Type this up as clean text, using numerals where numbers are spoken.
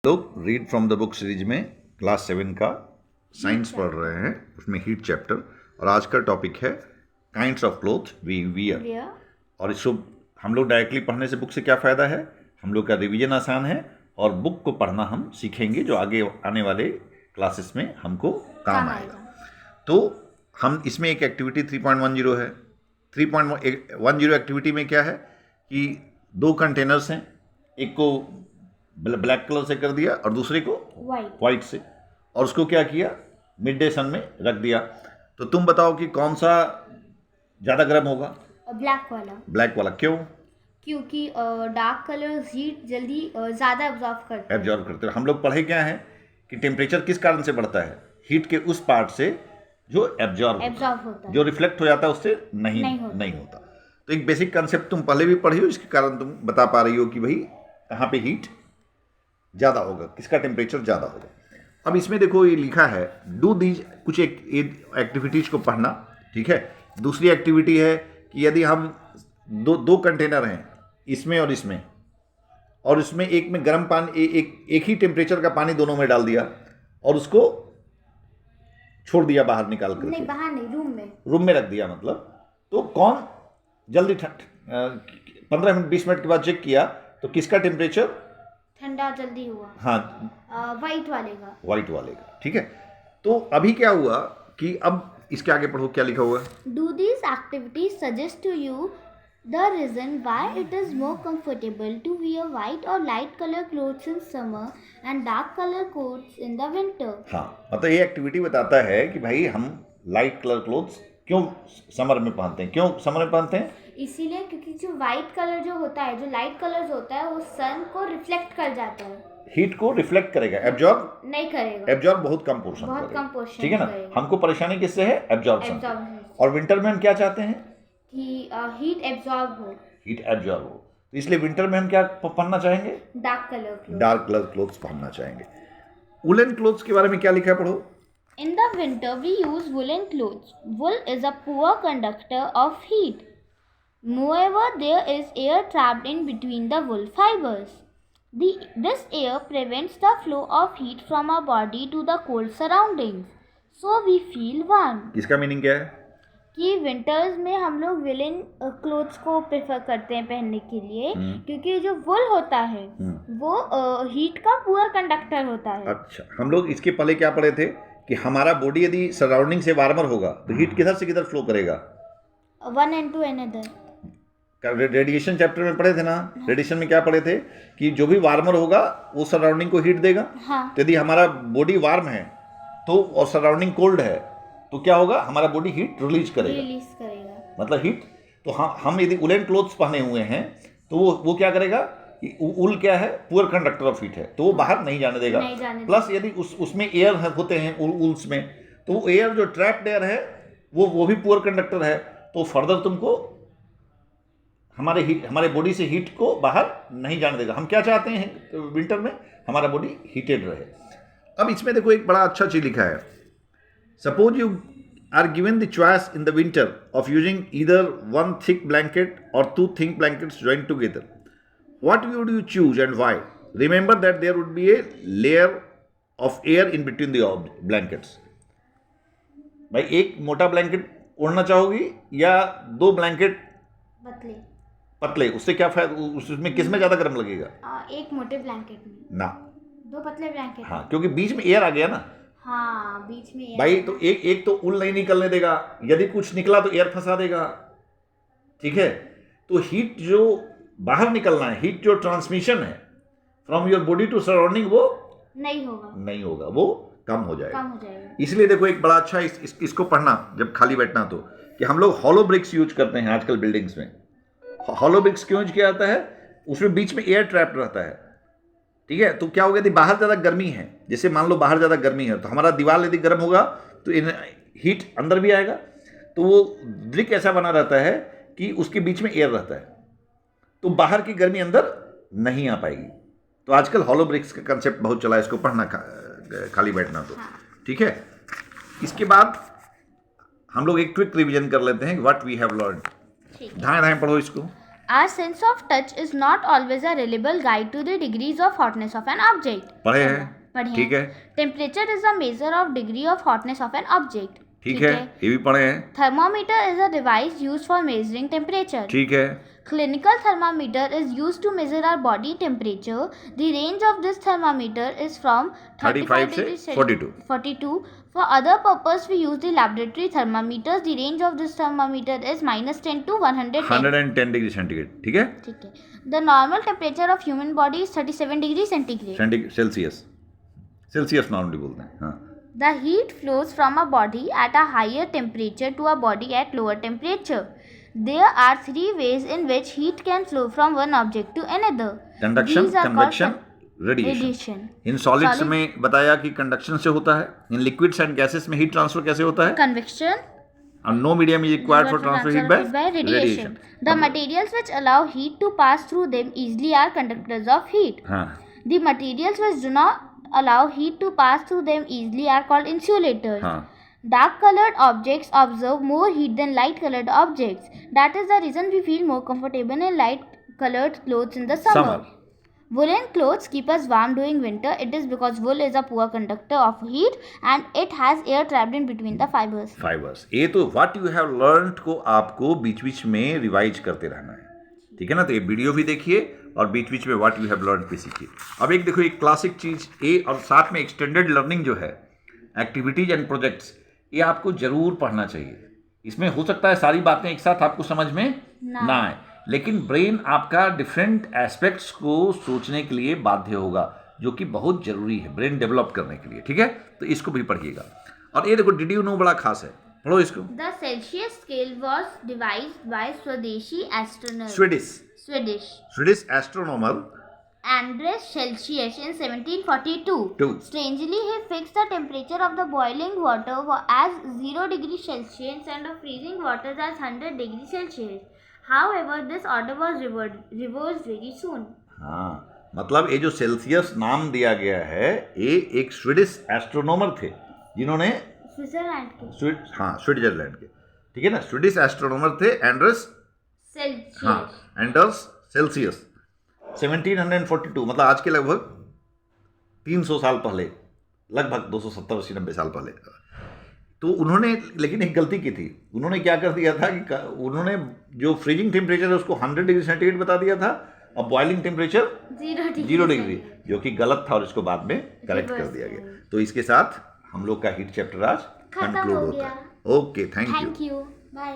लोग read from the book series में class 7 का साइंस पढ़ रहे हैं, उसमें हीट चैप्टर। और आज का टॉपिक है kinds of cloth we wear. और इसको हम लोग डायरेक्टली पढ़ने से बुक से क्या फ़ायदा है, हम लोग का रिवीजन आसान है और बुक को पढ़ना हम सीखेंगे जो आगे आने वाले क्लासेस में हमको काम आएगा। तो हम इसमें एक एक्टिविटी 3.10 है। 3.10 एक्टिविटी में क्या है कि दो कंटेनर्स हैं, एक को ब्लैक कलर से कर दिया और दूसरे को वाइट से, और उसको क्या किया, मिड डे सन में रख दिया। तो तुम बताओ कि कौन सा ज़्यादा गर्म होगा? ब्लैक वाला। क्यों? क्योंकि डार्क कलर्स हीट जल्दी ज़्यादा एब्जॉर्ब करते हैं। हम लोग पढ़े क्या है कि टेम्परेचर किस कारण से बढ़ता है? हीट के उस पार्ट से जो एब्जॉर्ब होता है, जो रिफ्लेक्ट हो जाता है उससे नहीं होता। तो एक बेसिक कंसेप्ट तुम पहले भी पढ़ी हो, जिसके कारण तुम बता पा रही हो कि भाई कहाँ पे हीट ज़्यादा होगा, किसका टेम्परेचर ज़्यादा होगा। अब इसमें देखो ये लिखा है डू दीज, कुछ एक एक्टिविटीज़ को पढ़ना, ठीक है। दूसरी एक्टिविटी है कि यदि हम दो कंटेनर हैं, इसमें और इसमें, और इसमें एक में गर्म पानी, एक ही टेम्परेचर का पानी दोनों में डाल दिया और उसको छोड़ दिया बाहर निकाल कर। नहीं, बाहर नहीं, रूम में रख दिया। मतलब तो कौन जल्दी 15 मिनट 20 मिनट के बाद चेक किया तो किसका टेम्परेचर ठंडा जल्दी हुआ? हाँ, वाइट वाले का। ठीक है। तो अभी क्या हुआ कि अब इसके आगे पढ़ो क्या लिखा हुआ है। Do this activity suggest to you the reason why it is more comfortable to wear white or light color clothes in summer and dark color coats in the winter। हाँ, मतलब ये एक्टिविटी बताता है कि भाई हम लाइट कलर क्लोथ्स क्यों summer में पहनते हैं। क्यों समर में पहनते हैं? इसीलिए क्योंकि जो वाइट कलर जो होता है, जो लाइट कलर होता है, वो सन को रिफ्लेक्ट कर जाता है, हीट को रिफ्लेक्ट करेगा, एब्जॉर्ब नहीं करेगा। एब्जॉर्ब बहुत कम पोर्शन, ठीक है ना। हमको परेशानी किससे है? एब्जॉर्प्शन। और विंटर में हम क्या चाहते हैं कि हीट एब्जॉर्ब हो। तो इसलिए विंटर में हम क्या पहनना चाहेंगे? डार्क कलर क्लोथ्स पहनना चाहेंगे। वुलन क्लोथ्स के बारे में क्या लिखा है, पढ़ो। In the winter we use woolen clothes. Wool is a poor conductor of heat. Moreover, there is air trapped in between the wool fibers. This air prevents the flow of heat from our body to the cold surroundings. So we feel warm. इसका meaning क्या है? कि winters में हम लोग villain clothes को prefer करते हैं पहनने के लिए, क्योंकि जो वुल होता है वो हीट का पुअर कंडक्टर होता है। अच्छा, हम लोग इसके पहले क्या पढ़े थे कि हमारा बॉडी यदि सराउंडिंग से वार्मर होगा तो हीट किधर से किधर फ्लो करेगा? One end to another. Radiation chapter में पढ़े थे ना। रेडिएशन में क्या पढ़े थे कि जो भी वार्मर होगा वो सराउंडिंग को हीट देगा। हाँ। तो यदि हमारा बॉडी वार्म है तो और सराउंडिंग कोल्ड है तो क्या होगा? हमारा बॉडी हीट रिलीज करेगा। मतलब हीट। तो हम यदि उलेन क्लोथ्स पहने हुए हैं तो वो क्या करेगा? उल क्या है? पुअर कंडक्टर ऑफ हीट है, तो वो बाहर नहीं जाने देगा। प्लस यदि उसमें एयर होते हैं उल्स में, तो वो एयर जो ट्रैप्ड एयर है वो भी पुअर कंडक्टर है, तो फर्दर तुमको हमारे बॉडी से हीट को बाहर नहीं जाने देगा। हम क्या चाहते हैं विंटर में? हमारा बॉडी हीटेड रहे। अब इसमें देखो एक बड़ा अच्छा चीज लिखा है। Suppose you are given the choice in the winter of using either one thick blanket or two thick blankets joined together. What would you choose and why? Remember that there would be a layer of air in between the blankets. भाई एक मोटा blanket ओढ़ना चाहोगी या दो blanket पतले? उससे क्या फायदा? उसमें किस में ज़्यादा गर्म लगेगा? एक मोटे ब्लैंकेट में ना, दो पतले ब्लैंकेट। हाँ, क्योंकि बीच में एयर आ गया ना। हाँ, बीच में भाई तो एक तो उल नहीं निकलने देगा, यदि कुछ निकला तो एयर फंसा देगा, ठीक है। तो हीट जो बाहर निकलना है, हीट जो ट्रांसमिशन है from your body to surrounding, वो नहीं होगा, वो कम हो जाएगा। इसलिए देखो एक बड़ा अच्छा इसको पढ़ना जब खाली बैठना तो, कि हम लोग हॉलो ब्रिक्स यूज करते हैं आजकल बिल्डिंग्स में। हॉलो ब्रिक्स क्यों यूज किया जाता है? उसमें बीच में एयर ट्रैप रहता है, ठीक है। तो क्या होगा यदि बाहर ज़्यादा गर्मी है, जैसे मान लो बाहर ज़्यादा गर्मी है, तो हमारा दीवार यदि गर्म होगा तो हीट अंदर भी आएगा, तो वो ब्रिक ऐसा बना रहता है कि उसके बीच में एयर रहता है, तो बाहर की गर्मी अंदर नहीं आ पाएगी। तो आजकल हॉलो ब्रिक्स का कंसेप्ट बहुत चला है, इसको पढ़ना खाली बैठना तो, ठीक है। इसके बाद हम लोग एक क्विक रिविजन कर लेते हैं व्हाट वी हैव लर्न। धाए धाए पढ़ो इसको। Our sense of touch is not always a reliable guide to the degrees of hotness of an object. पढ़े हैं, पढ़े ठीक है, Temperature is a measure of degree of hotness of an object. ठीक है, ये भी पढ़े हैं, Thermometer is a device used for measuring temperature. ठीक है, Clinical thermometer is used to measure our body temperature. The range of this thermometer is from 35 से degrees 42. For other purpose, we use the laboratory thermometers. The range of this thermometer is -10 to 110. 110 degree centigrade, ठीक है, ठीक है. The normal temperature of human body is 37 degrees centigrade. Celsius normally बोलते हैं, हाँ. The heat flows from a body at a higher temperature to a body at lower temperature. There are three ways in which heat can flow from one object to another. Conduction, These are convection, called radiation. radiation. In solids में बताया कि conduction से होता है, in liquids and gases में heat transfer कैसे होता है, Convection. and no medium is required for transfer heat by radiation. The materials which allow heat to pass through them easily are conductors of heat. हाँ, The materials which do not allow heat to pass through them easily are called insulators. हाँ, Dark colored objects absorb more heat than light colored objects. That is the reason we feel more comfortable in light colored clothes in the summer. Summer. Woolen clothes keep us warm during winter. It is because wool is a poor conductor of heat and it has air trapped in between the fibers. Fibres. ये तो what you have learned को आपको बीच बीच में revise करते रहना है, ठीक है ना. तो ये वीडियो भी देखिए और बीच बीच में व्हाट यू हैव लर्न भी सीखिए. अब एक देखो, एक क्लासिक चीज ए और साथ में एक्सटेंडेड लर्निंग जो है, एक्टिविटीज एंड प्रोजेक्ट्स, ये आपको जरूर पढ़ना चाहिए. इसमें हो सकता है सारी बातें एक साथ आपको समझ में ना आए, लेकिन ब्रेन आपका डिफरेंट एस्पेक्ट्स को सोचने के लिए बाध्य होगा, जो कि बहुत जरूरी है ब्रेन डेवलप करने के लिए, ठीक है. तो इसको भी पढ़िएगा. और ये देखो, डिड यू नो बड़ा खास है, पढ़ो इसको. The Celsius scale was devised by Swadeshi astronomer. Swedish astronomer Andreas Celsius in 1742. Two. Strangely, he fixed the temperature of the boiling water as 0 degrees Celsius and of freezing water as 100 degrees Celsius. However, this order was reversed very soon. हाँ, मतलब ये जो Celsius नाम दिया गया है, ये एक स्वीडिश एस्ट्रोनॉमर थे जिन्होंने स्विट्जरलैंड के, स्विट्जरलैंड के, ठीक है ना. स्वीडिश एस्ट्रोनॉमर थे एंड्रस सेल्सियस. 1742, मतलब आज के लगभग 300 साल पहले, लगभग 270-80-90 साल पहले. तो उन्होंने लेकिन एक गलती की थी. उन्होंने क्या कर दिया था कि उन्होंने जो फ्रीजिंग टेम्परेचर है उसको 100 डिग्री सेंटीग्रेड बता दिया था और बॉइलिंग टेम्परेचर 0 डिग्री, जो कि गलत था और इसको बाद में करेक्ट कर दिया गया. तो इसके साथ हम लोग का हीट चैप्टर आज कंक्लूड होता है. Okay, thank you. बाय.